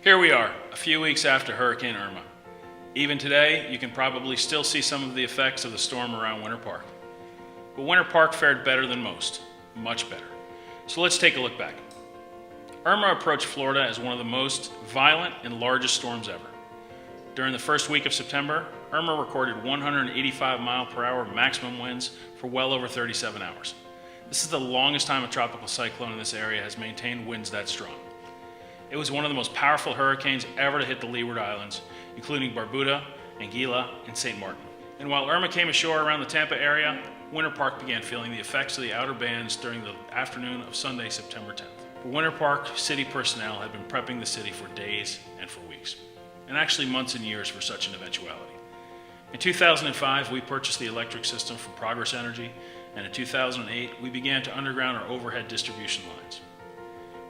Here we are, a few weeks after Hurricane Irma. Even today, you can probably still see some of the effects of the storm around Winter Park. But Winter Park fared better than most, much better. So let's take a look back. Irma approached Florida as one of the most violent and largest storms ever. During the first week of September, Irma recorded 185 mile per hour maximum winds for well over 37 hours. This is the longest time a tropical cyclone in this area has maintained winds that strong. It was one of the most powerful hurricanes ever to hit the Leeward Islands, including Barbuda, Anguilla, and St. Martin. And while Irma came ashore around the Tampa area, Winter Park began feeling the effects of the outer bands during the afternoon of Sunday, September 10th. But Winter Park city personnel had been prepping the city for days and for weeks, and actually months and years for such an eventuality. In 2005, we purchased the electric system from Progress Energy, and in 2008, we began to underground our overhead distribution lines.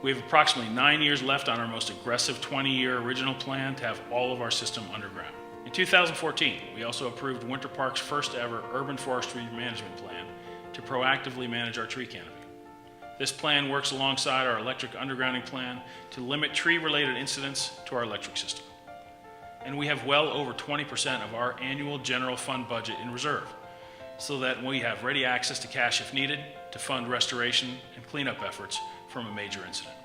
We have approximately 9 years left on our most aggressive 20-year original plan to have all of our system underground. In 2014, we also approved Winter Park's first ever urban forestry management plan to proactively manage our tree canopy. This plan works alongside our electric undergrounding plan to limit tree-related incidents to our electric system. And we have well over 20% of our annual general fund budget in reserve, so that we have ready access to cash if needed to fund restoration and cleanup efforts from a major incident.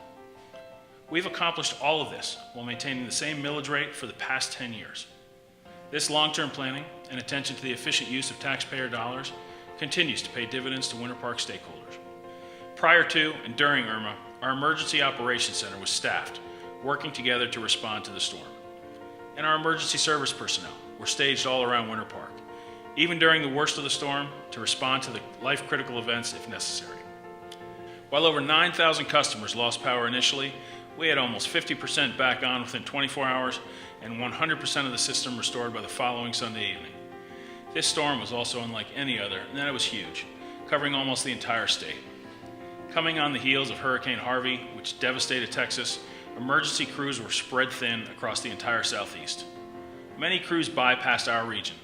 We've accomplished all of this while maintaining the same millage rate for the past 10 years. This long-term planning and attention to the efficient use of taxpayer dollars continues to pay dividends to Winter Park stakeholders. Prior to and during Irma, our Emergency Operations Center was staffed, working together to respond to the storm. And our emergency service personnel were staged all around Winter Park, even during the worst of the storm, to respond to the life-critical events if necessary. While over 9,000 customers lost power initially, we had almost 50% back on within 24 hours and 100% of the system restored by the following Sunday evening. This storm was also unlike any other, and that it was huge, covering almost the entire state. Coming on the heels of Hurricane Harvey, which devastated Texas, emergency crews were spread thin across the entire Southeast. Many crews bypassed our region,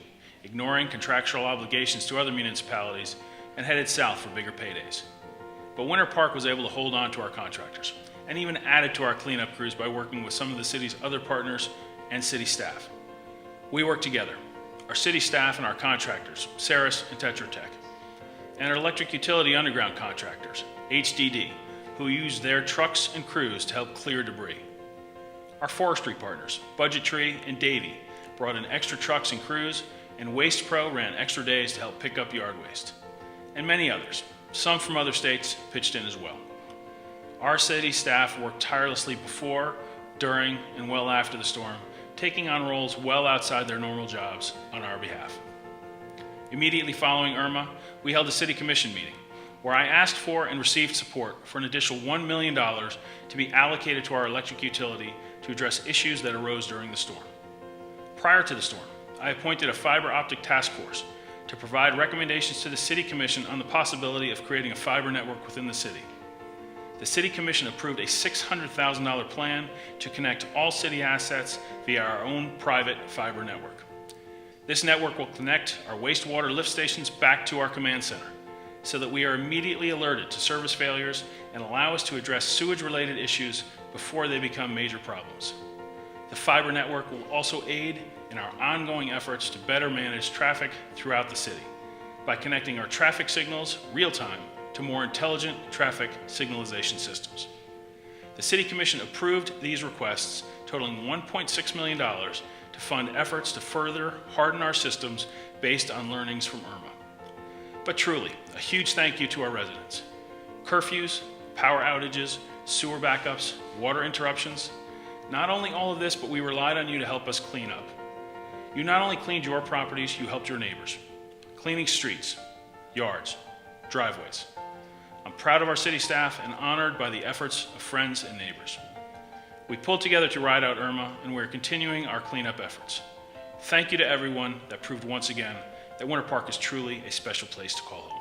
ignoring contractual obligations to other municipalities, and headed south for bigger paydays. But Winter Park was able to hold on to our contractors, and even added to our cleanup crews by working with some of the city's other partners and city staff. We worked together, our city staff and our contractors, Ceres and Tetra Tech, and our electric utility underground contractors, HDD, who used their trucks and crews to help clear debris. Our forestry partners, Budget Tree and Davy, brought in extra trucks and crews, and Waste Pro ran extra days to help pick up yard waste. And many others, some from other states, pitched in as well. Our city staff worked tirelessly before, during, and well after the storm, taking on roles well outside their normal jobs on our behalf. Immediately following Irma, we held a city commission meeting where I asked for and received support for an additional $1 million to be allocated to our electric utility to address issues that arose during the storm. Prior to the storm, I appointed a fiber optic task force to provide recommendations to the City Commission on the possibility of creating a fiber network within the city. The City Commission approved a $600,000 plan to connect all city assets via our own private fiber network. This network will connect our wastewater lift stations back to our command center so that we are immediately alerted to service failures and allow us to address sewage-related issues before they become major problems. The fiber network will also aid in our ongoing efforts to better manage traffic throughout the city by connecting our traffic signals real-time to more intelligent traffic signalization systems. The City Commission approved these requests totaling $1.6 million to fund efforts to further harden our systems based on learnings from Irma. But truly, a huge thank you to our residents. Curfews, power outages, sewer backups, water interruptions. Not only all of this, but we relied on you to help us clean up. You not only cleaned your properties, you helped your neighbors. Cleaning streets, yards, driveways. I'm proud of our city staff and honored by the efforts of friends and neighbors. We pulled together to ride out Irma, and we're continuing our cleanup efforts. Thank you to everyone that proved once again that Winter Park is truly a special place to call home.